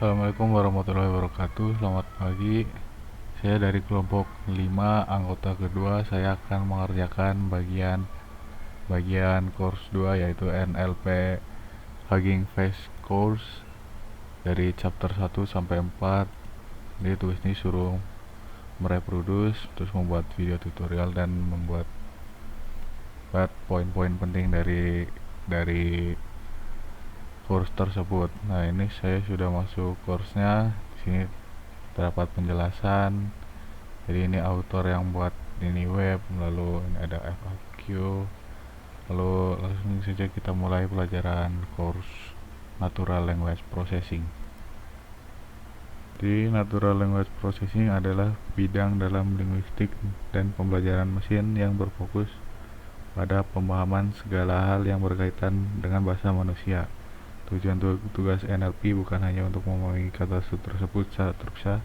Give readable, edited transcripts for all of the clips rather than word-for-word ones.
Assalamualaikum warahmatullahi wabarakatuh. Selamat pagi. Saya dari kelompok 5, anggota kedua. Saya akan mengerjakan bagian course 2, yaitu NLP Hugging Face course dari chapter 1 sampai 4. Jadi tugas ini suruh mereproduce, terus membuat video tutorial dan membuat poin-poin penting dari course tersebut. Nah, ini saya sudah masuk course-nya. Di sini terdapat penjelasan. Jadi ini author yang buat ini web, lalu ini ada FAQ. Lalu langsung saja kita mulai pelajaran course Natural Language Processing. Jadi Natural Language Processing adalah bidang dalam linguistik dan pembelajaran mesin yang berfokus pada pemahaman segala hal yang berkaitan dengan bahasa manusia. Tujuan tugas NLP bukan hanya untuk memahami kata tersebut secara terpisah,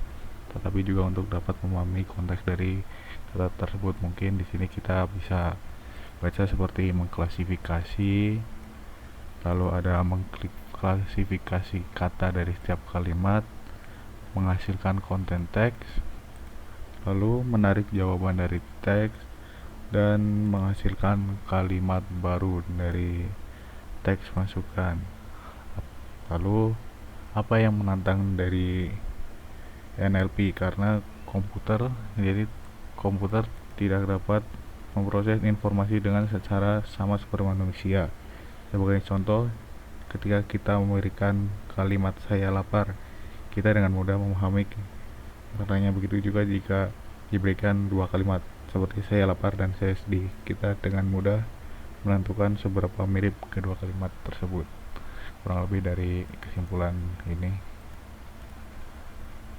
tetapi juga untuk dapat memahami konteks dari kata tersebut. Mungkin di sini kita bisa baca seperti mengklasifikasi, lalu ada mengklasifikasi kata dari setiap kalimat, menghasilkan konten teks, lalu menarik jawaban dari teks, dan menghasilkan kalimat baru dari teks masukan. Lalu apa yang menantang dari NLP? Karena jadi komputer tidak dapat memproses informasi dengan secara sama seperti manusia. Sebagai contoh, ketika kita memberikan kalimat saya lapar, kita dengan mudah memahami katanya. Begitu juga jika diberikan dua kalimat seperti saya lapar dan saya sedih, kita dengan mudah menentukan seberapa mirip kedua kalimat tersebut. Kurang lebih dari kesimpulan ini.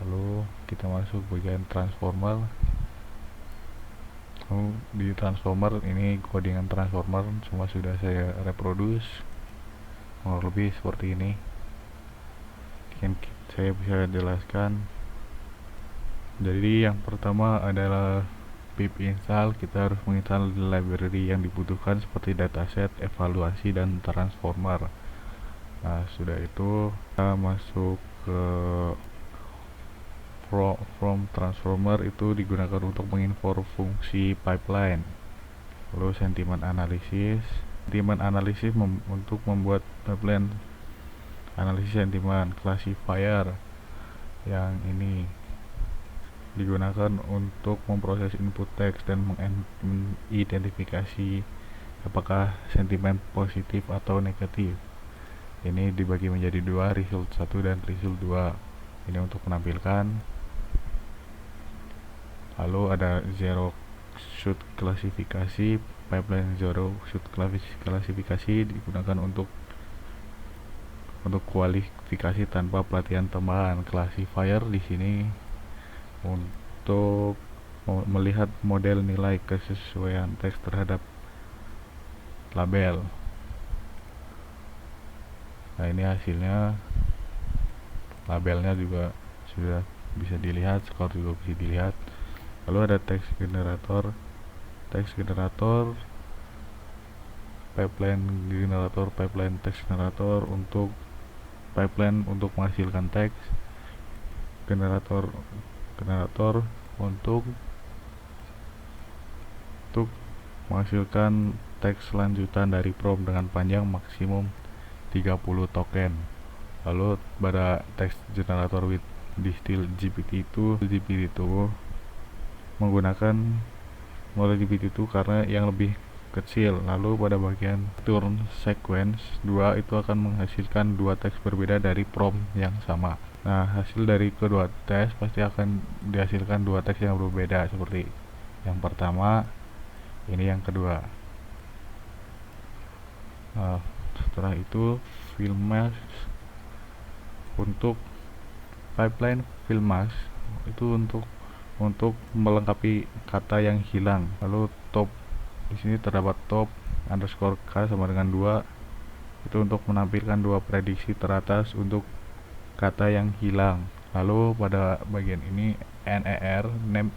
Lalu kita masuk bagian transformer. Lalu di transformer ini codingan transformer semua sudah saya reproduce, kurang lebih seperti ini. Mungkin saya bisa jelaskan. Jadi yang pertama adalah pip install. Kita harus menginstal library yang dibutuhkan seperti dataset, evaluasi, dan transformer. Nah, sudah itu kita masuk ke from transformer. Itu digunakan untuk menginfor fungsi pipeline. Lalu sentimen analisis untuk membuat pipeline analisis sentimen. Classifier yang ini digunakan untuk memproses input teks dan mengidentifikasi apakah sentimen positif atau negatif. Ini dibagi menjadi dua, result 1 dan result 2. Ini untuk menampilkan. Lalu ada zero shoot klasifikasi. Pipeline zero shoot klasifikasi digunakan untuk kualifikasi tanpa pelatihan tambahan. Classifier di sini untuk melihat model nilai kesesuaian teks terhadap label. Nah, ini hasilnya. Labelnya juga sudah bisa dilihat, skor juga bisa dilihat. Lalu ada text generator, pipeline text generator untuk menghasilkan teks, generator untuk menghasilkan teks lanjutan dari prompt dengan panjang maksimum 30 token. Lalu pada text generator with distill GPT itu menggunakan model GPT-2 karena yang lebih kecil. Lalu pada bagian turn sequence 2 itu akan menghasilkan dua teks berbeda dari prompt yang sama. Nah, hasil dari kedua teks pasti akan dihasilkan dua teks yang berbeda, seperti yang pertama, ini yang kedua. Nah, setelah itu Filmax. Untuk pipeline Filmax itu untuk melengkapi kata yang hilang. Lalu top, di sini terdapat top underscore k sama dengan 2. Itu untuk menampilkan dua prediksi teratas untuk kata yang hilang. Lalu pada bagian ini NER, Name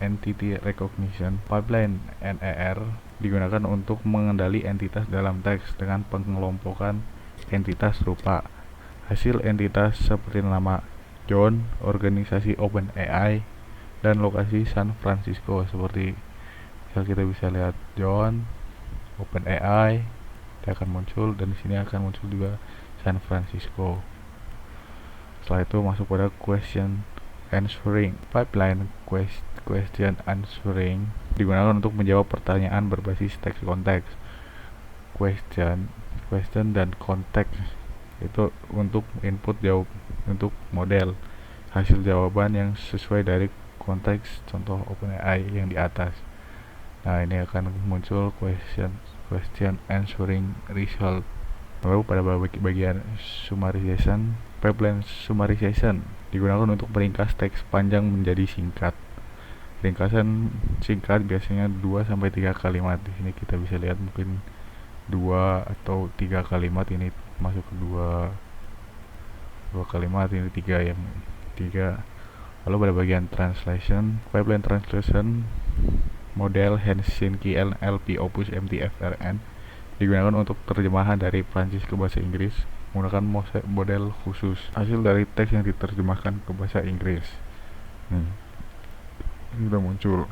Entity Recognition. Pipeline NER digunakan untuk mengendali entitas dalam teks dengan pengelompokan entitas rupa. hasil entitas seperti nama John, organisasi OpenAI, dan lokasi San Francisco. Seperti kita bisa lihat John, OpenAI, dia akan muncul, dan di sini akan muncul juga San Francisco. Setelah itu masuk pada question answering. Pipeline question answering digunakan untuk menjawab pertanyaan berbasis teks konteks. Question dan konteks itu untuk input jawab untuk model hasil jawaban yang sesuai dari konteks contoh OpenAI yang di atas. Nah, ini akan muncul question answering result. Lalu pada bagian summarization, pipeline summarization digunakan untuk meringkas teks panjang menjadi singkat. Ringkasan singkat biasanya 2 sampai 3 kalimat. Di sini kita bisa lihat mungkin 2 atau 3 kalimat, ini masuk ke 2 kalimat, ini 3. Lalu pada bagian translation, pipeline translation model Helsinki NLP Opus MTFRN digunakan untuk terjemahan dari Prancis ke bahasa Inggris menggunakan model khusus. Hasil dari teks yang diterjemahkan ke bahasa Inggris. Ini sudah muncul.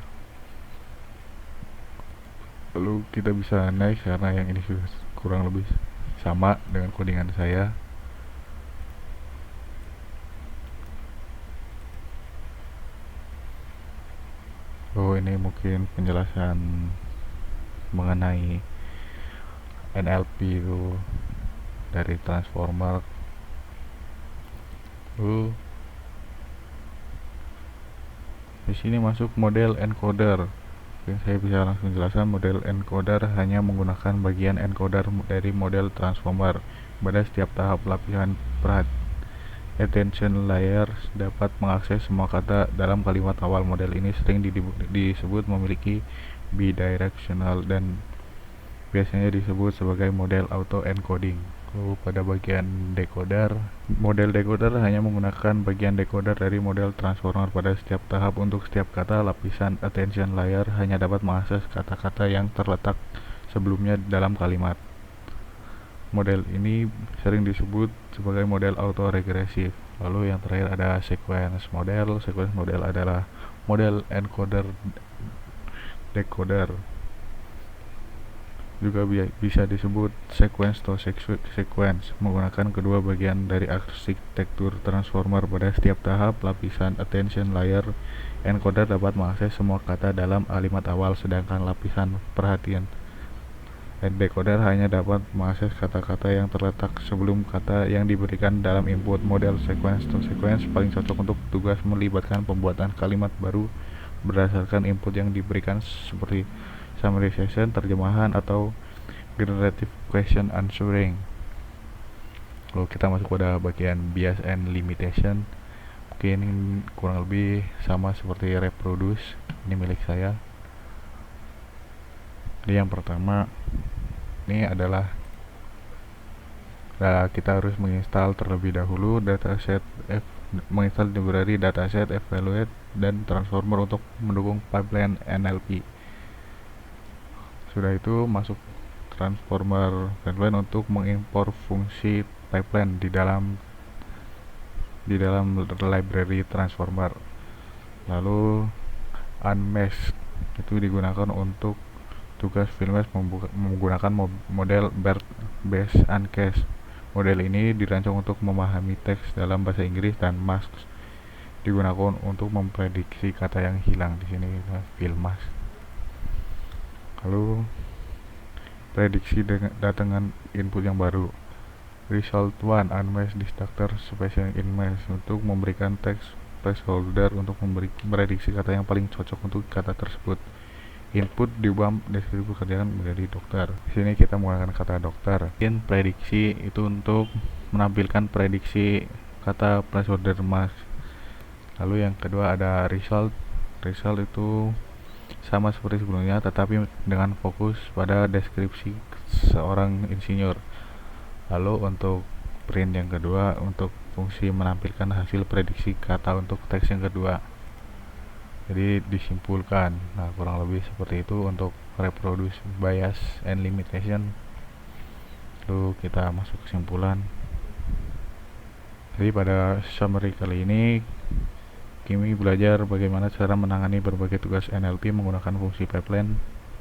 Lalu kita bisa naik karena yang ini sudah kurang lebih sama dengan codingan saya. Ini mungkin penjelasan mengenai NLP itu dari transformer. Di sini masuk model encoder. Saya bisa langsung jelaskan model encoder hanya menggunakan bagian encoder dari model transformer. Pada setiap tahap lapisan attention layer dapat mengakses semua kata dalam kalimat awal. Model ini sering disebut memiliki bidirectional dan biasanya disebut sebagai model auto encoding. Pada bagian decoder, model decoder hanya menggunakan bagian decoder dari model transformer. Pada setiap tahap untuk setiap kata, lapisan attention layer hanya dapat mengakses kata-kata yang terletak sebelumnya dalam kalimat. Model ini sering disebut sebagai model autoregresif. Lalu yang terakhir ada sequence model. Sequence model adalah model encoder decoder. Juga bisa disebut sequence to sequence, menggunakan kedua bagian dari arsitektur transformer. Pada setiap tahap lapisan attention layer encoder dapat mengakses semua kata dalam kalimat awal, sedangkan lapisan perhatian decoder hanya dapat mengakses kata-kata yang terletak sebelum kata yang diberikan dalam input. Model sequence to sequence paling cocok untuk tugas melibatkan pembuatan kalimat baru berdasarkan input yang diberikan seperti summarization, terjemahan, atau generative question answering. Lalu kita masuk pada bagian bias and limitation. Mungkin kurang lebih sama seperti reproduce, ini milik saya. Ini yang pertama, ini adalah kita harus menginstal terlebih dahulu dataset menginstal library dataset, evaluate, dan transformer untuk mendukung pipeline NLP. Sudah itu masuk transformer pipeline untuk mengimpor fungsi pipeline di dalam library transformer. Lalu unmesh itu digunakan untuk tugas filmesh menggunakan model BERT Base Uncached. Model ini dirancang untuk memahami teks dalam bahasa Inggris, dan mask digunakan untuk memprediksi kata yang hilang. Di sini filmas. Lalu prediksi datangan input yang baru. Result 1 unmesh destructor special in mesh untuk memberikan teks placeholder untuk memprediksi kata yang paling cocok untuk kata tersebut. Input diubah deskripsi pekerjaan menjadi dokter. Di sini kita menggunakan kata dokter. Mungkin prediksi itu untuk menampilkan prediksi kata placeholder mask. Lalu yang kedua ada result. Result itu sama seperti sebelumnya, tetapi dengan fokus pada deskripsi seorang insinyur. Lalu untuk print yang kedua, untuk fungsi menampilkan hasil prediksi kata untuk teks yang kedua. Jadi disimpulkan. Nah, kurang lebih seperti itu untuk reproduce, bias, and limitation. Lalu kita masuk kesimpulan. Jadi pada summary kali ini kami belajar bagaimana cara menangani berbagai tugas NLP menggunakan fungsi pipeline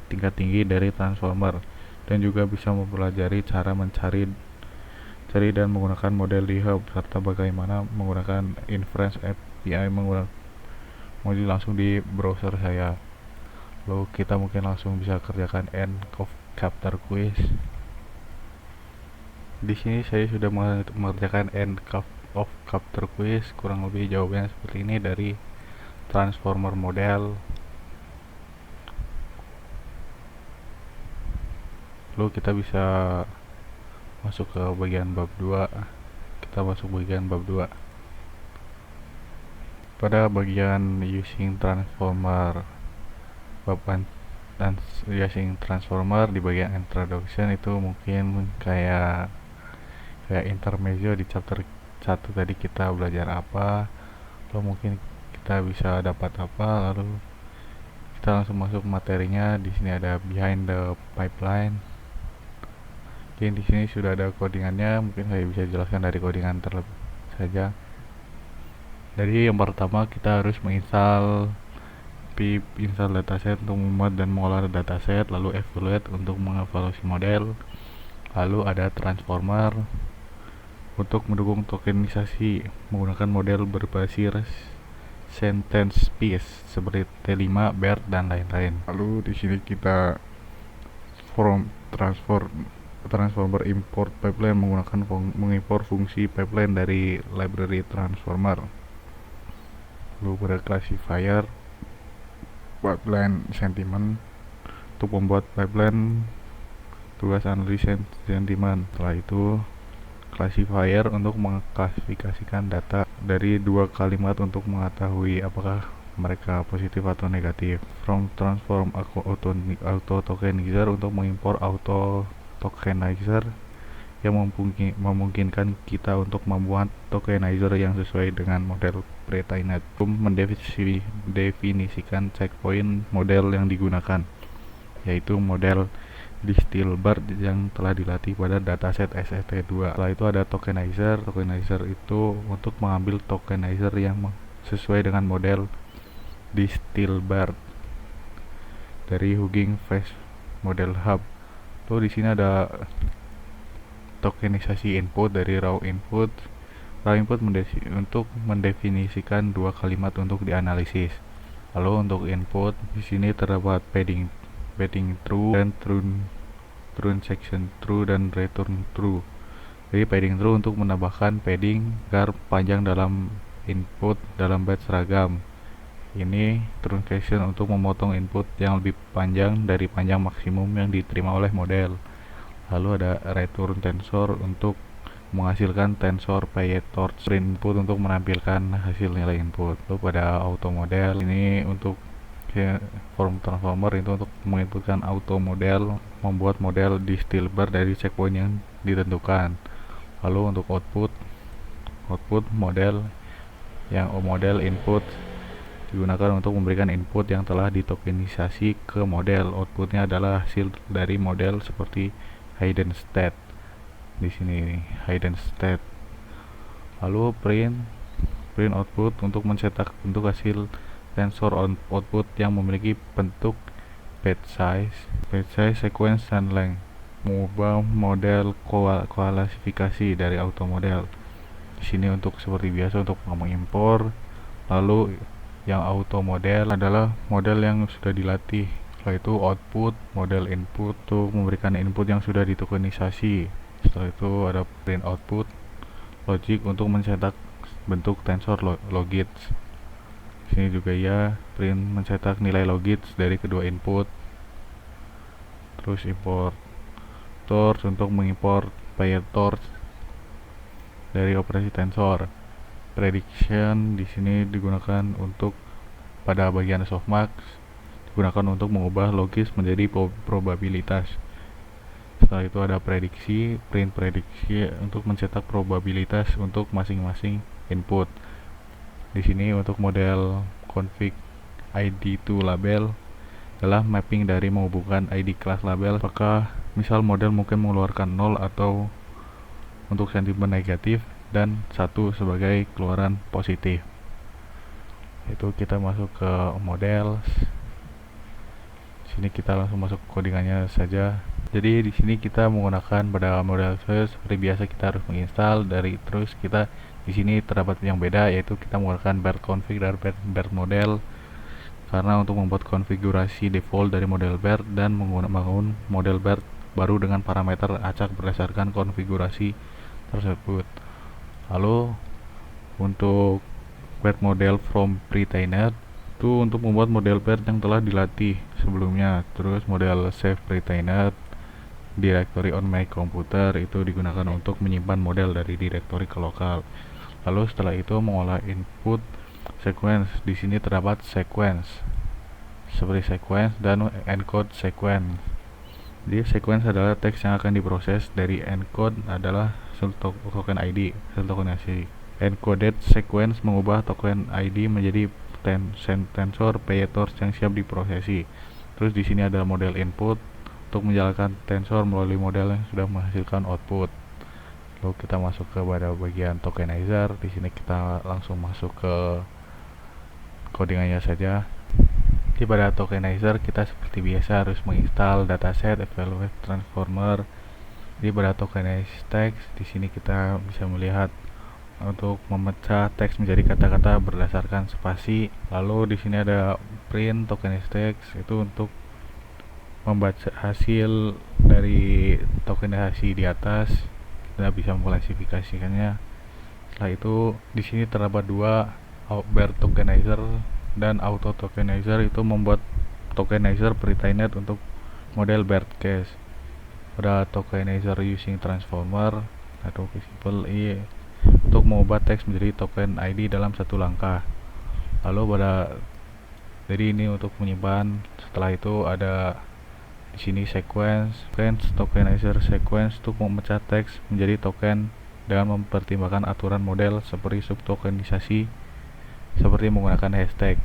tingkat tinggi dari transformer, dan juga bisa mempelajari cara mencari dan menggunakan model di hub, serta bagaimana menggunakan inference API menggunakan modul langsung di browser saya. Lalu kita mungkin langsung bisa kerjakan end of chapter quiz. Di sini saya sudah mengerjakan end of chapter quiz. Kurang lebih jawabannya seperti ini dari transformer model. Lalu kita bisa masuk ke bagian bab 2. Kita masuk bagian bab 2. Pada bagian using transformer, bab using transformer di bagian introduction itu mungkin kayak intermezzo di chapter 1 tadi kita belajar apa, lalu mungkin kita bisa dapat apa, lalu kita langsung masuk materinya. Di sini ada behind the pipeline. Jadi di sini sudah ada codingannya, mungkin saya bisa jelaskan dari codingan terlebih saja. Jadi yang pertama kita harus menginstal pip install dataset untuk membuat dan mengolah dataset, lalu evaluate untuk mengevaluasi model, lalu ada transformer untuk mendukung tokenisasi menggunakan model berbasis sentence piece seperti T5, BERT, dan lain-lain. Lalu di sini kita transformer import pipeline menggunakan mengimpor fungsi pipeline dari library transformer. Lalu pada classifier pipeline sentiment untuk membuat pipeline tugas analisis sentiment. Setelah itu classifier untuk mengklasifikasikan data dari dua kalimat untuk mengetahui apakah mereka positif atau negatif. From transform auto tokenizer untuk mengimpor auto tokenizer yang memungkinkan kita untuk membuat tokenizer yang sesuai dengan model pre-trained. Mendefinisikan checkpoint model yang digunakan, yaitu model Distilbert yang telah dilatih pada dataset SST2. Setelah itu ada tokenizer. Tokenizer itu untuk mengambil tokenizer yang sesuai dengan model Distilbert dari Hugging Face Model Hub. Lalu di sini ada tokenisasi input dari raw input. Raw input untuk mendefinisikan dua kalimat untuk dianalisis. Lalu untuk input di sini terdapat padding true dan true section true dan return true. Jadi padding true untuk menambahkan padding agar panjang dalam input dalam batch seragam. Ini true section untuk memotong input yang lebih panjang dari panjang maksimum yang diterima oleh model. Lalu ada return tensor untuk menghasilkan tensor PyTorch input untuk menampilkan hasil nilai input. Lalu pada auto model ini untuk form transformer itu untuk menginputkan auto model, membuat model Distilbert dari checkpoint yang ditentukan. Lalu untuk output model yang model input digunakan untuk memberikan input yang telah ditokenisasi ke model. Outputnya adalah hasil dari model seperti hidden state. Di sini hidden state. Lalu print output untuk mencetak bentuk hasil tensor output yang memiliki bentuk batch size, sequence, dan length. Mengubah model klasifikasi dari auto model. Di sini untuk seperti biasa untuk mengimpor. Lalu yang auto model adalah model yang sudah dilatih. Setelah itu output model input untuk memberikan input yang sudah ditokenisasi. Setelah itu ada print output logic untuk mencetak bentuk tensor logits. Sini juga ya, print mencetak nilai logits dari kedua input. Terus import torch untuk mengimport PyTorch dari operasi tensor. Prediction di sini digunakan untuk pada bagian softmax, digunakan untuk mengubah logis menjadi probabilitas. Setelah itu ada prediksi, print prediksi untuk mencetak probabilitas untuk masing-masing input. Di sini untuk model config ID to label adalah mapping dari menghubungkan ID kelas label. Apakah misal model mungkin mengeluarkan 0 atau untuk sentimen negatif, dan 1 sebagai keluaran positif. Itu kita masuk ke model. Sini kita langsung masuk codingannya saja. Jadi di sini kita menggunakan pada model source seperti biasa, kita harus menginstal dari, terus kita di sini terdapat yang beda, yaitu kita menggunakan bear config dan bear model karena untuk membuat konfigurasi default dari model bear dan membangun model bear baru dengan parameter acak berdasarkan konfigurasi tersebut. Lalu untuk bear model from pre-trained itu untuk membuat model bear yang telah dilatih sebelumnya. Terus model save pre-trained directory on my computer itu digunakan untuk menyimpan model dari directory ke lokal. Lalu setelah itu mengolah input sequence. Di sini terdapat sequence seperti sequence dan encode sequence. Jadi sequence adalah teks yang akan diproses, dari encode adalah token ID, tokenasi. Encoded sequence mengubah token ID menjadi tensor payetors yang siap diprosesi. Terus di sini ada model input untuk menjalankan tensor melalui model yang sudah menghasilkan output. Lalu kita masuk ke pada bagian tokenizer. Di sini kita langsung masuk ke codingannya saja. Di pada tokenizer kita seperti biasa harus menginstal dataset, evaluate transformer. Di pada tokenize text, di sini kita bisa melihat untuk memecah teks menjadi kata-kata berdasarkan spasi. Lalu di sini ada print tokenize text, itu untuk membaca hasil dari tokenisasi di atas. Kita bisa mengklasifikasikannya. Setelah itu di sini terdapat 2, bear tokenizer dan auto tokenizer, itu membuat tokenizer pre-trained untuk model bear case. Pada tokenizer using transformer atau simple i untuk mengubah teks menjadi token ID dalam 1 langkah. Lalu jadi ini untuk menyimpan. Setelah itu ada di sini sequence tokenizer sequence untuk memecah teks menjadi token dengan mempertimbangkan aturan model seperti subtokenisasi seperti menggunakan hashtag.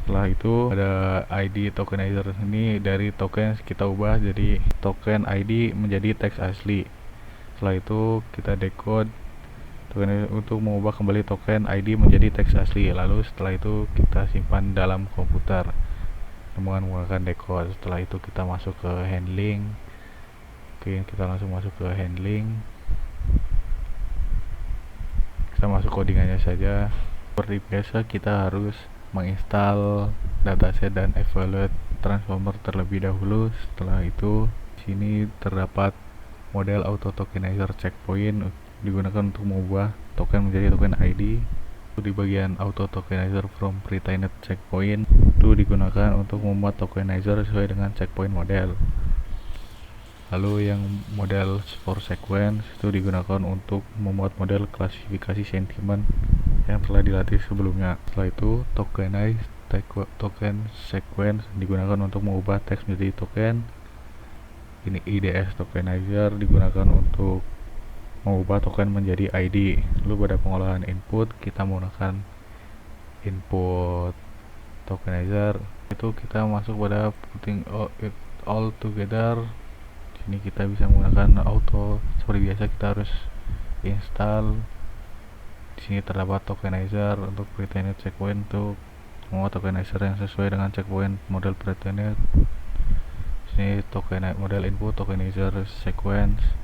Setelah itu ada ID tokenizer, ini dari token kita ubah jadi token ID menjadi teks asli. Setelah itu kita decode untuk mengubah kembali token ID menjadi teks asli. Lalu setelah itu kita simpan dalam komputer dengan menggunakan decode. Setelah itu kita masuk ke handling. Oke, kita langsung masuk ke handling. Kita masuk codingannya saja. Seperti biasa kita harus menginstal dataset dan evaluate transformer terlebih dahulu. Setelah itu sini terdapat model auto tokenizer checkpoint, digunakan untuk mengubah token menjadi token ID. Di bagian auto tokenizer from pre-trained checkpoint itu digunakan untuk membuat tokenizer sesuai dengan checkpoint model. Lalu yang model for sequence itu digunakan untuk membuat model klasifikasi sentimen yang telah dilatih sebelumnya. Setelah itu tokenize token sequence digunakan untuk mengubah teks menjadi token. Ini IDS tokenizer digunakan untuk mengubah token menjadi ID. Lalu pada pengolahan input kita menggunakan input tokenizer, itu kita masuk pada putting it all together. Sini kita bisa menggunakan auto. Seperti biasa kita harus install. Di sini terdapat tokenizer untuk pre-trained checkpoint untuk membuat tokenizer yang sesuai dengan checkpoint model pre-trained. Sini model input tokenizer sequence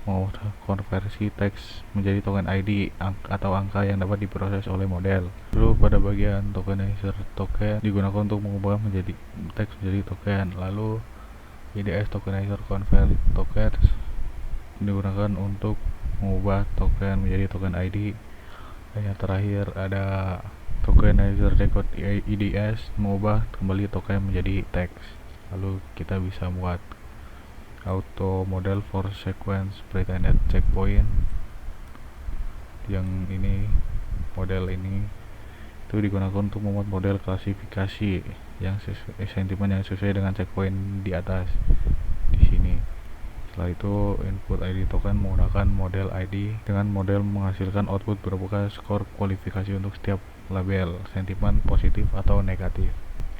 mau konversi teks menjadi token ID atau angka yang dapat diproses oleh model. Lalu pada bagian tokenizer token digunakan untuk mengubah menjadi teks menjadi token. Lalu IDS tokenizer convert tokens digunakan untuk mengubah token menjadi token ID. Dan yang terakhir ada tokenizer decode IDS mengubah kembali token menjadi teks. Lalu kita bisa buat auto model for sequence pre-trained checkpoint. Yang ini model ini itu digunakan untuk membuat model klasifikasi yang sentimen yang sesuai dengan checkpoint di atas di sini. Setelah itu input ID token menggunakan model ID dengan model menghasilkan output berupa skor kualifikasi untuk setiap label sentimen positif atau negatif.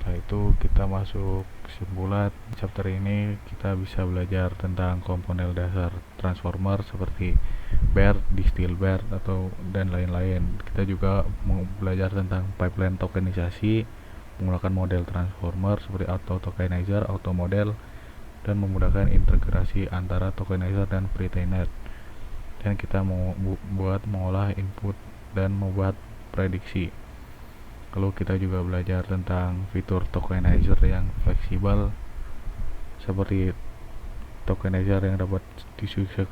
Setelah itu kita masuk kesimpulan. Chapter ini kita bisa belajar tentang komponen dasar transformer seperti BERT, distill BERT dan lain-lain. Kita juga mau belajar tentang pipeline tokenisasi menggunakan model transformer seperti auto tokenizer, auto model, dan memudahkan integrasi antara tokenizer dan pretainet. Dan kita mau mengolah input dan membuat prediksi. Lalu kita juga belajar tentang fitur tokenizer yang fleksibel seperti tokenizer yang dapat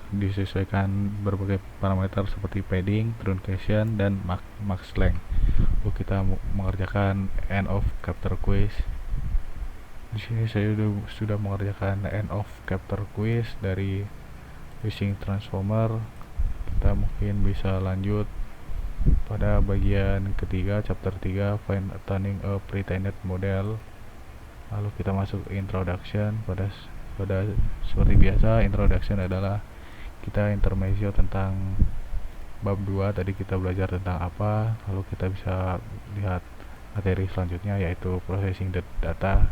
disesuaikan berbagai parameter seperti padding, truncation, dan max length. Lalu kita mengerjakan end of chapter quiz. Di sini saya sudah mengerjakan end of chapter quiz dari using transformer. Kita mungkin bisa lanjut pada bagian ketiga, chapter 3, find turning a pretainet model. Lalu kita masuk introduction. Pada seperti biasa, introduction adalah kita intermezzo tentang bab 2. Tadi kita belajar tentang apa, lalu kita bisa lihat materi selanjutnya yaitu processing the data.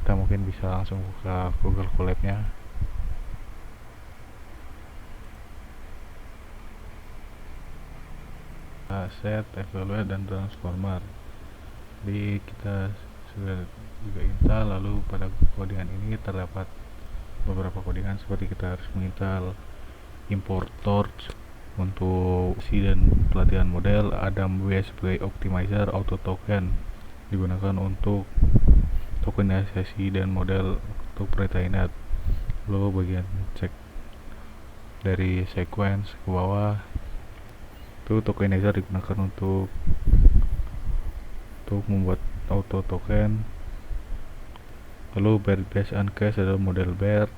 Kita mungkin bisa langsung buka Google Colab-nya. Set, evaluate, dan transformer. Jadi kita sudah juga install. Lalu pada codingan ini terdapat beberapa codingan seperti kita harus menginstal import torch untuk si dan pelatihan model, ADAMWS sebagai optimizer, auto token digunakan untuk tokenisasi dan model untuk pretainet. Lalu bagian cek dari sequence ke bawah itu tokenizer digunakan untuk membuat auto token. Lalu BERT base and case adalah model BERT.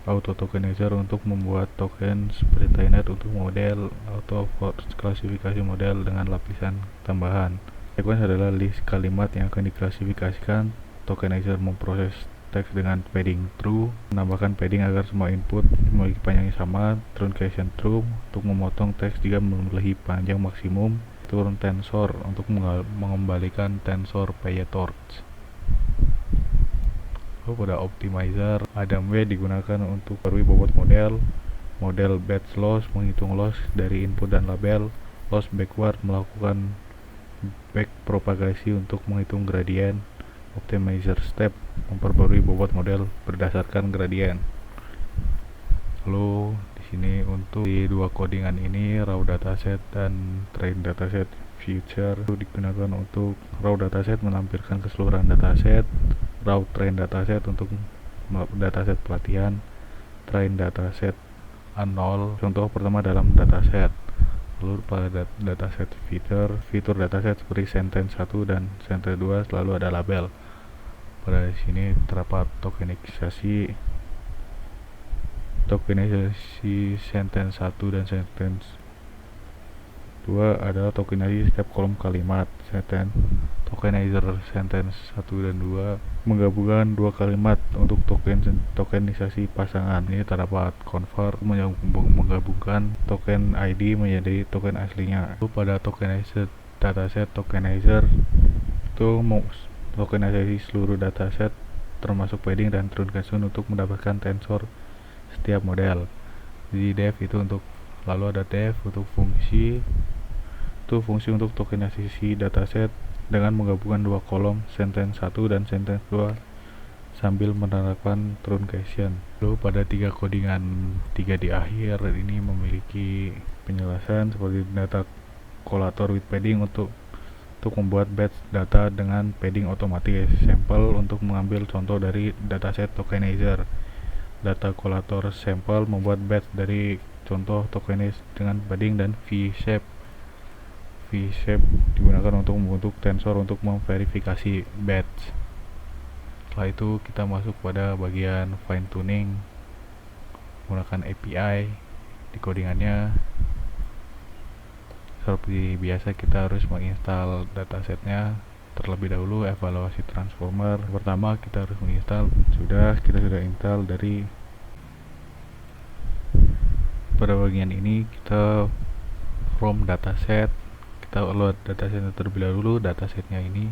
Auto tokenizer untuk membuat token pretainet untuk model, auto klasifikasi model dengan lapisan tambahan. Sequence adalah list kalimat yang akan diklasifikasikan. Tokenizer memproses teks dengan padding true, menambahkan padding agar semua input memiliki panjang yang sama. Truncation true untuk memotong teks jika melebihi panjang maksimum. Turn tensor untuk mengembalikan tensor PyTorch. Lalu pada optimizer, ADAMW digunakan untuk perwi bobot model batch loss menghitung loss dari input dan label, loss backward melakukan back propagasi untuk menghitung gradien, optimizer step memperbarui bobot model berdasarkan gradien. Lalu di sini untuk di dua codingan ini, raw dataset dan train dataset feature itu digunakan untuk raw dataset menampilkan keseluruhan dataset, raw train dataset untuk dataset pelatihan, train dataset 0 contoh pertama dalam dataset. Lalu pada dataset fitur dataset seperti sentence 1 dan sentence 2 selalu ada label. Pada sini terdapat tokenisasi sentence 1 dan sentence 2 adalah tokenisasi setiap kolom kalimat. Tokenizer sentence 1 dan 2 menggabungkan dua kalimat untuk tokenisasi pasangan. Ini terdapat convert menggabungkan token ID menjadi token aslinya. Lalu pada tokenizer dataset tokenizer itu tokenisasi seluruh dataset termasuk padding dan truncation untuk mendapatkan tensor setiap model. Jadi def itu untuk, lalu ada def untuk fungsi untuk tokenisasi dataset dengan menggabungkan dua kolom sentence 1 dan sentence 2 sambil menerapkan truncation. Lalu pada tiga codingan 3 di akhir ini memiliki penjelasan seperti data collator with padding untuk membuat batch data dengan padding otomatis, sampel untuk mengambil contoh dari dataset tokenizer, data collator sampel membuat batch dari contoh tokenis dengan padding, dan V-shape digunakan untuk membentuk tensor untuk memverifikasi batch. Setelah itu kita masuk pada bagian fine tuning menggunakan API di codingannya. Seperti biasa kita harus menginstal datasetnya terlebih dahulu. Evaluasi transformer pertama kita harus menginstal, kita sudah install dari pada bagian ini. Kita from dataset, kita load datasetnya terlebih dahulu. Datasetnya ini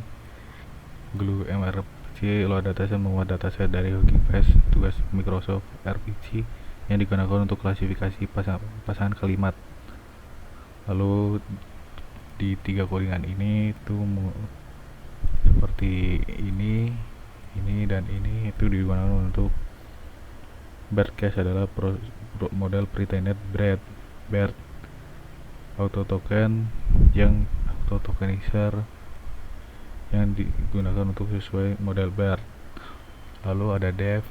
Glue MRPC load dataset memuat dataset dari Hugging Face tugas Microsoft RPG yang digunakan untuk klasifikasi pasangan kalimat. Lalu di 3 codingan ini itu seperti ini dan ini itu digunakan untuk BERT case adalah model pretended BERT auto token yang auto tokenizer yang digunakan untuk sesuai model BERT. Lalu ada def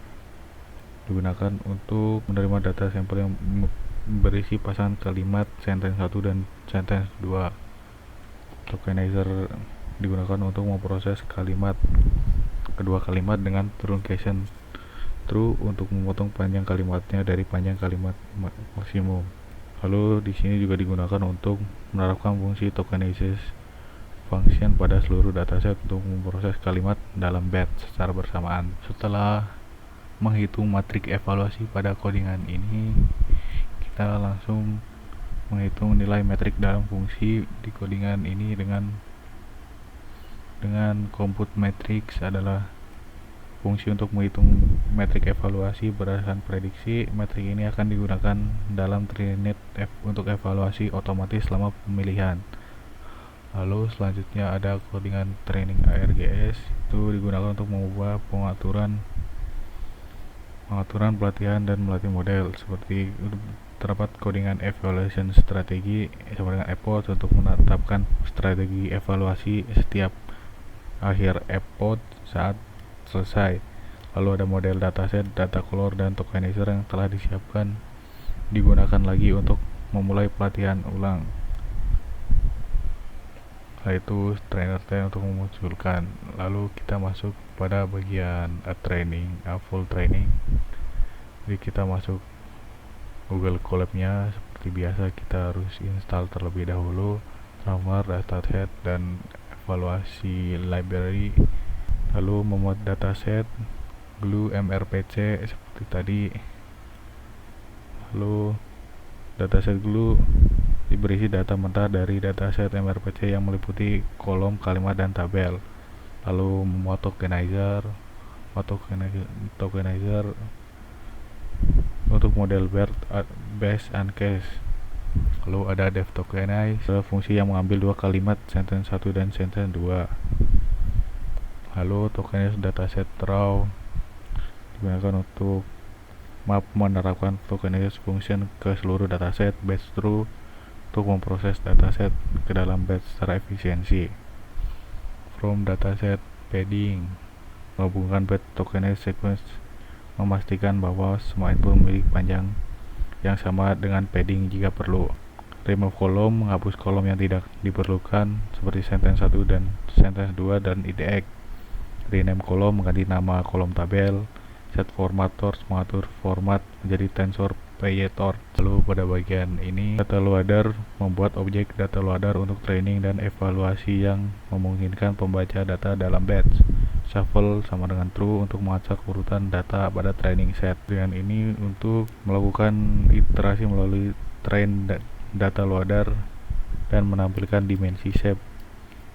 digunakan untuk menerima data sampel yang berisi pasangan kalimat sentence 1 dan sentence 2. Tokenizer digunakan untuk memproses kedua kalimat dengan truncation true untuk memotong panjang kalimatnya dari panjang kalimat maksimum. Lalu di sini juga digunakan untuk menerapkan fungsi tokenization function pada seluruh dataset untuk memproses kalimat dalam batch secara bersamaan. Setelah menghitung matrik evaluasi pada codingan ini, kita langsung menghitung nilai metrik dalam fungsi di codingan ini dengan compute matrix adalah fungsi untuk menghitung metrik evaluasi berdasarkan prediksi. Metrik ini akan digunakan dalam trained untuk evaluasi otomatis selama pemilihan. Lalu selanjutnya ada codingan training ARGS, itu digunakan untuk mengubah pengaturan pelatihan dan melatih model. Seperti terdapat codingan evaluation strategi sama dengan epoch untuk menetapkan strategi evaluasi setiap akhir epoch saat selesai. Lalu ada model dataset, data color, dan tokenizer yang telah disiapkan digunakan lagi untuk memulai pelatihan ulang. Yaitu trainer untuk memunculkan. Lalu kita masuk pada bagian full training. Jadi kita masuk Google Colab nya seperti biasa, kita harus install terlebih dahulu Transformer, dataset, dan evaluasi library. Lalu memuat dataset Glue MRPC seperti tadi. Lalu dataset Glue berisi data mentah dari dataset MRPC yang meliputi kolom, kalimat, dan tabel. Lalu memuat tokenizer untuk model BERT base and case. Lalu ada def tokenize, fungsi yang mengambil dua kalimat sentence 1 dan sentence 2. Lalu tokenize dataset raw digunakan untuk menerapkan tokenize function ke seluruh dataset batch true untuk memproses dataset ke dalam batch secara efisiensi. From dataset padding menghubungkan batch tokenize sequence, memastikan bahwa semua input memiliki panjang yang sama dengan padding jika perlu. Remove kolom menghapus kolom yang tidak diperlukan seperti sentence 1 dan sentence 2 dan IDX. Rename kolom mengganti nama kolom tabel. Set formatters mengatur format menjadi tensor payator. Lalu pada bagian ini data loader membuat objek data loader untuk training dan evaluasi yang memungkinkan pembaca data dalam batch. Shuffle sama dengan true untuk mengacak urutan data pada training set. Dengan ini untuk melakukan iterasi melalui train data loader dan menampilkan dimensi shape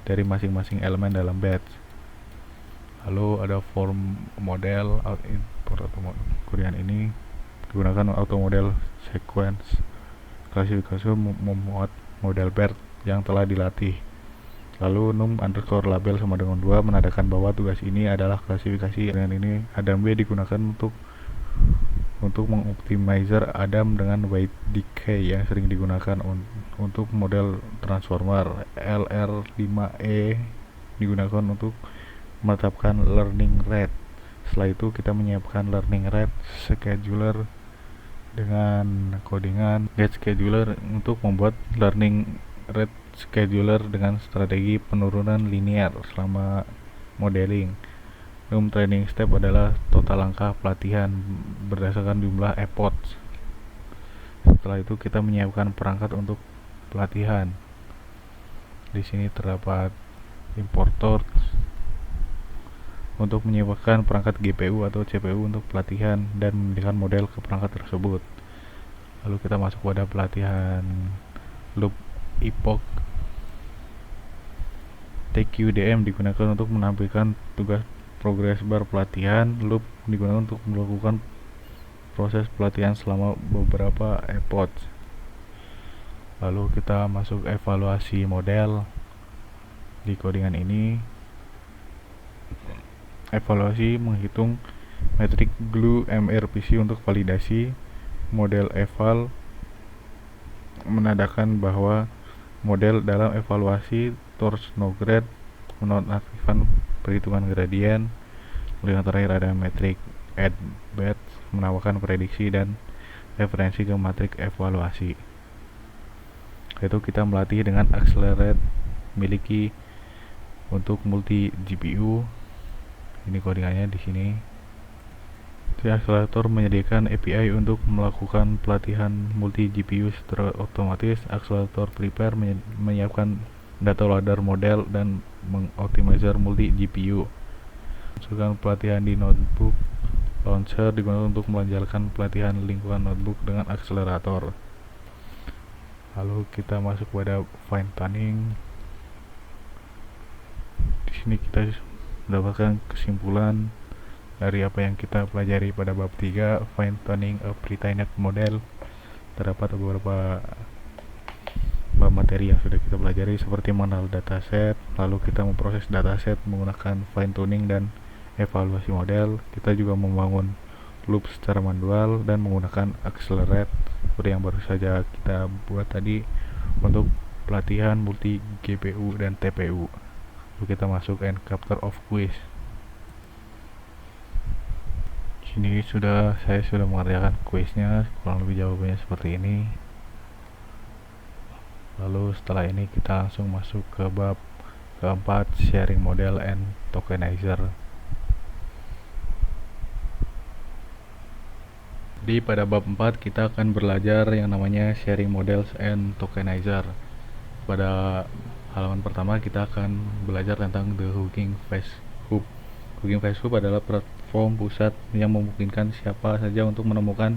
dari masing-masing elemen dalam batch. Lalu ada form model import kemudian ini digunakan auto model sequence klasifikasi memuat model BERT yang telah dilatih. Lalu num underscore label sama dengan 2 menandakan bahwa tugas ini adalah klasifikasi. Dengan ini Adam B digunakan untuk mengoptimizer Adam dengan weight decay yang sering digunakan untuk model transformer. LR5E digunakan untuk menetapkan learning rate. Setelah itu kita menyiapkan learning rate scheduler dengan codingan get scheduler untuk membuat learning rate scheduler dengan strategi penurunan linear selama modeling. Training step adalah total langkah pelatihan berdasarkan jumlah epochs. Setelah itu kita menyiapkan perangkat untuk pelatihan. Di sini terdapat importer untuk menyiapkan perangkat GPU atau CPU untuk pelatihan dan memilihkan model ke perangkat tersebut. Lalu kita masuk pada pelatihan loop epoch. TQDM digunakan untuk menampilkan tugas progress bar pelatihan. Loop digunakan untuk melakukan proses pelatihan selama beberapa epoch. Lalu kita masuk evaluasi model. Di codingan ini, evaluasi menghitung metrik glue MRPC untuk validasi. Model eval menandakan bahwa model dalam evaluasi torch no grade, menonaktifkan perhitungan gradien. Lalu yang terakhir ada metrik add bet, menambahkan prediksi dan referensi ke matrik evaluasi. Yaitu kita melatih dengan accelerate miliki untuk multi GPU. Ini codingannya di sini. Si akselerator menyediakan API untuk melakukan pelatihan multi GPU secara otomatis. Akselerator prepare menyiapkan data loader model dan mengoptimizer multi GPU. Masukkan pelatihan di notebook launcher digunakan untuk melancarkan pelatihan lingkungan notebook dengan akselerator. Lalu kita masuk pada fine tuning. Di sini kita mendapatkan kesimpulan dari apa yang kita pelajari pada bab 3, fine tuning a pre-trained model. Terdapat beberapa bab materi yang sudah kita pelajari seperti mengenal dataset, lalu kita memproses dataset menggunakan fine tuning dan evaluasi model. Kita juga membangun loop secara manual dan menggunakan accelerate seperti yang baru saja kita buat tadi untuk pelatihan multi GPU dan TPU. Lalu kita masuk end chapter of quiz. Sini saya sudah mengerjakan kuisnya, kurang lebih jawabannya seperti ini. Lalu setelah ini kita langsung masuk ke bab keempat, sharing model and tokenizer. Pada bab 4 kita akan belajar yang namanya sharing models and tokenizer. Pada halaman pertama kita akan belajar tentang the Hugging Face Hub. Hugging Face Hub adalah platform pusat yang memungkinkan siapa saja untuk menemukan,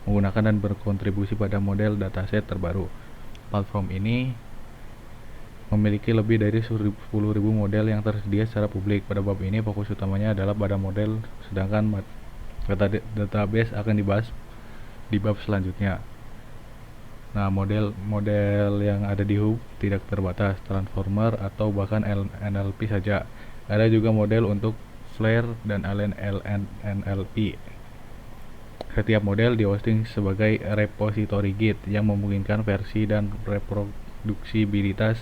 menggunakan dan berkontribusi pada model dataset terbaru. Platform ini memiliki lebih dari 10.000 model yang tersedia secara publik. Pada bab ini fokus utamanya adalah pada model, sedangkan database akan dibahas di bab selanjutnya. Nah, model yang ada di hub tidak terbatas, transformer atau bahkan NLP saja. Ada juga model untuk Flare dan NLP. Setiap model di-hosting sebagai repository Git yang memungkinkan versi dan reproduksibilitas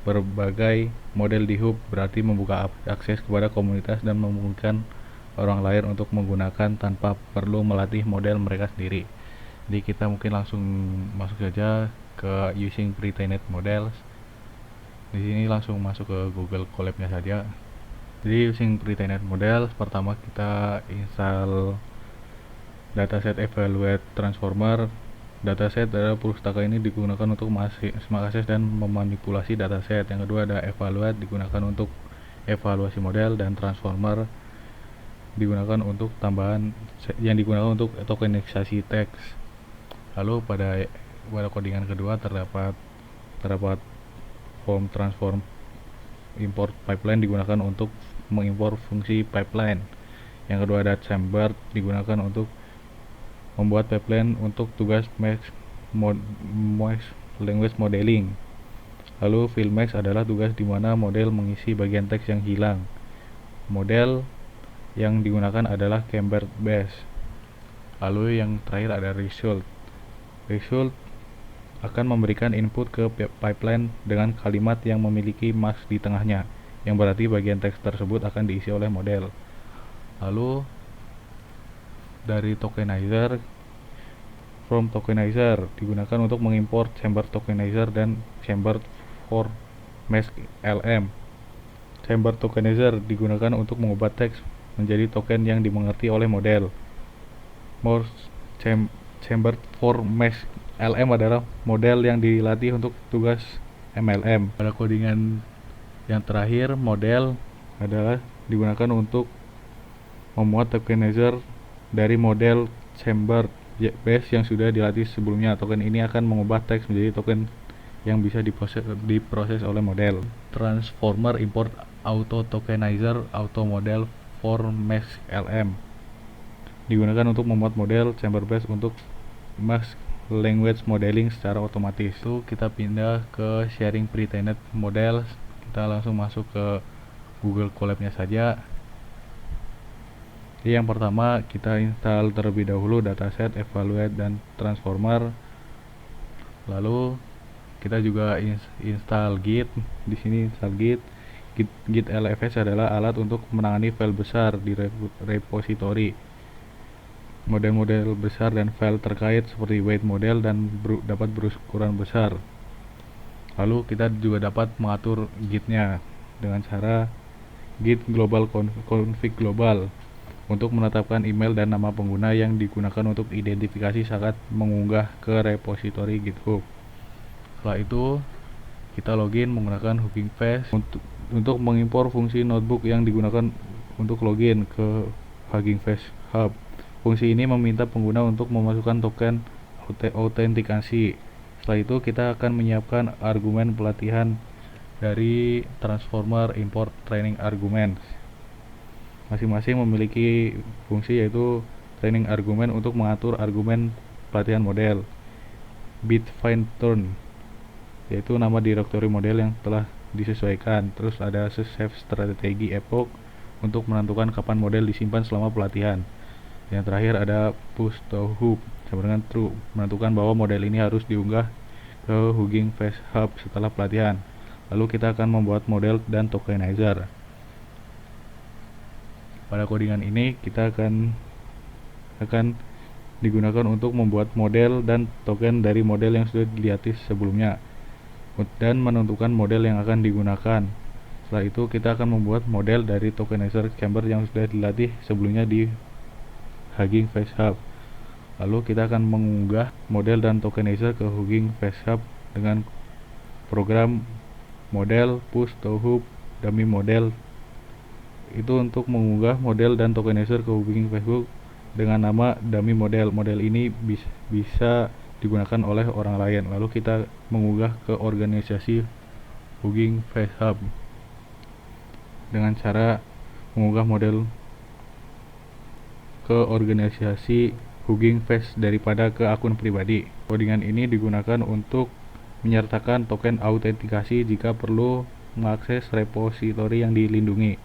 berbagai model di hub, berarti membuka akses kepada komunitas dan memungkinkan orang lain untuk menggunakan tanpa perlu melatih model mereka sendiri. Jadi kita mungkin langsung masuk saja ke using pre-trained models. Di sini langsung masuk ke Google Colab-nya saja. Jadi using pre-trained models, pertama kita install dataset evaluate transformer. Dataset adalah pustaka ini digunakan untuk mengakses dan memanipulasi dataset. Yang kedua ada evaluate, digunakan untuk evaluasi model, dan transformer digunakan untuk digunakan untuk tokenisasi teks. Lalu pada codingan kedua terdapat form transform import pipeline digunakan untuk mengimpor fungsi pipeline. Yang kedua ada chamber digunakan untuk membuat pipeline untuk tugas max language modeling. Lalu fillmax adalah tugas di mana model mengisi bagian teks yang hilang. Model yang digunakan adalah Camber base. Lalu yang terakhir ada result. Result akan memberikan input ke pipeline dengan kalimat yang memiliki max di tengahnya, yang berarti bagian teks tersebut akan diisi oleh model. Lalu dari tokenizer, from tokenizer digunakan untuk mengimport chamber tokenizer dan chamber for mesh LM. Chamber tokenizer digunakan untuk mengubah teks menjadi token yang dimengerti oleh model. Chamber for mesh LM adalah model yang dilatih untuk tugas MLM. Pada codingan yang terakhir, model adalah digunakan untuk memuat tokenizer dari model chamber base yang sudah dilatih sebelumnya. Token ini akan mengubah teks menjadi token yang bisa diproses oleh model. Transformer Import Auto Tokenizer Auto Model for Mask LM digunakan untuk membuat model chamber base untuk mask language modeling secara otomatis. Itu kita pindah ke sharing pre-trained model. Kita langsung masuk ke Google Colab-nya saja. Jadi yang pertama kita install terlebih dahulu dataset, evaluate, dan transformer. Lalu kita juga install Git. Di sini install Git. Git LFS adalah alat untuk menangani file besar di repository. Model-model besar dan file terkait seperti weight model dan dapat berukuran besar. Lalu kita juga dapat mengatur Git-nya dengan cara Git global config global untuk menetapkan email dan nama pengguna yang digunakan untuk identifikasi saat mengunggah ke repository GitHub. Setelah itu kita login menggunakan Hugging Face untuk mengimpor fungsi notebook yang digunakan untuk login ke Hugging Face Hub. Fungsi ini meminta pengguna untuk memasukkan token autentikasi. Setelah itu kita akan menyiapkan argumen pelatihan dari Transformer Import Training Arguments. Masing-masing memiliki fungsi yaitu training argument untuk mengatur argumen pelatihan model, bit fine tune yaitu nama direktori model yang telah disesuaikan. Terus ada save strategi epoch untuk menentukan kapan model disimpan selama pelatihan. Yang terakhir ada push to hub sama dengan true, menentukan bahwa model ini harus diunggah ke Hugging Face Hub setelah pelatihan. Lalu kita akan membuat model dan tokenizer. Pada codingan ini kita akan digunakan untuk membuat model dan token dari model yang sudah dilatih sebelumnya dan menentukan model yang akan digunakan. Setelah itu kita akan membuat model dari tokenizer chamber yang sudah dilatih sebelumnya di Hugging Face Hub. Lalu kita akan mengunggah model dan tokenizer ke Hugging Face Hub dengan program model push to hub dummy model. Itu untuk mengunggah model dan tokenizer ke Hugging Face Hub dengan nama dummy model. Model ini bisa digunakan oleh orang lain. Lalu kita mengunggah ke organisasi Hugging Face Hub dengan cara mengunggah model ke organisasi Hugging Face daripada ke akun pribadi. Codingan ini digunakan untuk menyertakan token autentikasi jika perlu mengakses repositori yang dilindungi.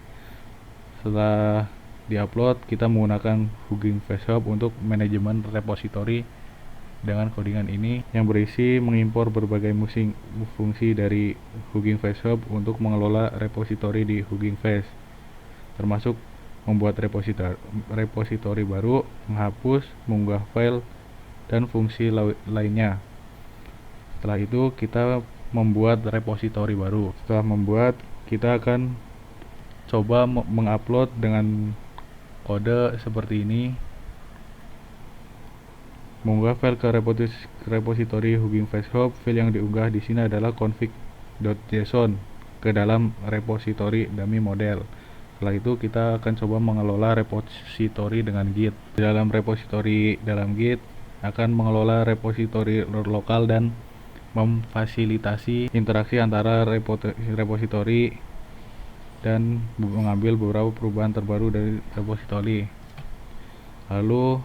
Setelah diupload, kita menggunakan Hugging Face Hub untuk manajemen repositori dengan codingan ini yang berisi mengimpor berbagai fungsi dari Hugging Face Hub untuk mengelola repositori di Hugging Face, termasuk membuat repositori baru, menghapus, mengunggah file, dan fungsi lainnya. Setelah itu kita membuat repositori baru. Setelah membuat, kita akan coba mengupload dengan kode seperti ini. Mengunggah file ke repositori Hugging Face Hub. File yang diunggah di sini adalah config.json ke dalam repositori dummy model. Setelah itu kita akan coba mengelola repositori dengan Git. Di dalam repositori dalam Git akan mengelola repositori lokal dan memfasilitasi interaksi antara repositori dan mengambil beberapa perubahan terbaru dari repositori. Lalu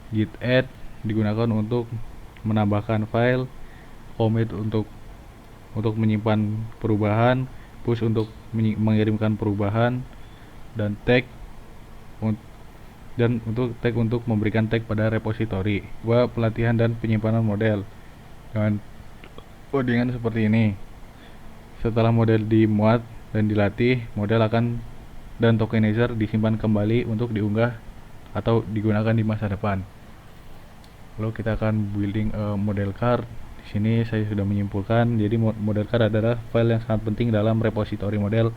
git add digunakan untuk menambahkan file, commit untuk menyimpan perubahan, push untuk mengirimkan perubahan, dan tag untuk memberikan tag pada repositori. Pelatihan dan penyimpanan model dengan codingan seperti ini. Setelah model dimuat dan dilatih, model dan tokenizer disimpan kembali untuk diunggah atau digunakan di masa depan. Lalu kita akan building model card. Di sini saya sudah menyimpulkan, jadi model card adalah file yang sangat penting dalam repositori model,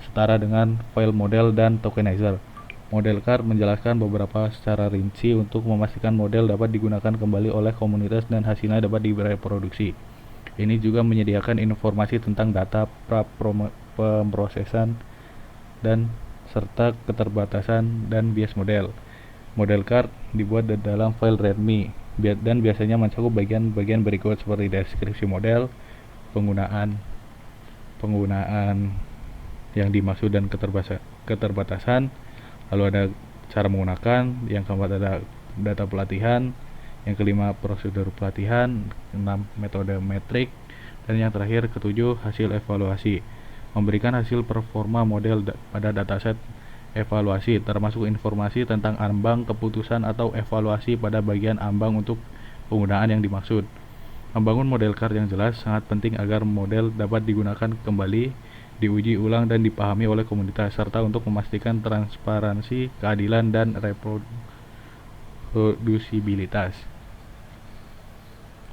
setara dengan file model dan tokenizer. Model card menjelaskan beberapa secara rinci untuk memastikan model dapat digunakan kembali oleh komunitas dan hasilnya dapat direproduksi. Ini juga menyediakan informasi tentang data pemrosesan dan serta keterbatasan dan bias model. Model card dibuat dalam file readme dan biasanya mencakup bagian-bagian berikut seperti deskripsi model, penggunaan yang dimaksud dan keterbatasan. Lalu ada cara menggunakan, yang keempat ada data pelatihan, yang kelima prosedur pelatihan, 6 metode metrik, dan yang terakhir ketujuh hasil evaluasi. Memberikan hasil performa model pada dataset evaluasi, termasuk informasi tentang ambang keputusan atau evaluasi pada bagian ambang untuk penggunaan yang dimaksud. Membangun model CAR yang jelas sangat penting agar model dapat digunakan kembali, diuji ulang dan dipahami oleh komunitas, serta untuk memastikan transparansi, keadilan, dan reprodusibilitas.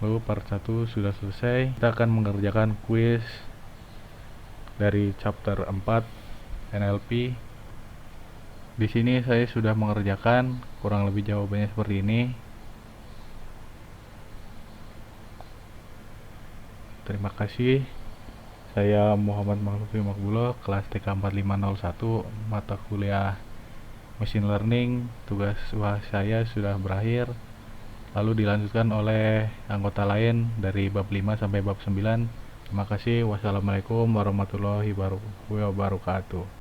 Lalu part 1 sudah selesai. Kita akan mengerjakan kuis dari chapter 4 NLP. Di sini saya sudah mengerjakan, kurang lebih jawabannya seperti ini. Terima kasih. Saya Muhammad Makhlufi Makbulo, kelas TK 4501, mata kuliah Machine Learning. Tugas saya sudah berakhir. Lalu dilanjutkan oleh anggota lain dari bab 5 sampai bab 9. Terima kasih. Wassalamualaikum warahmatullahi wabarakatuh.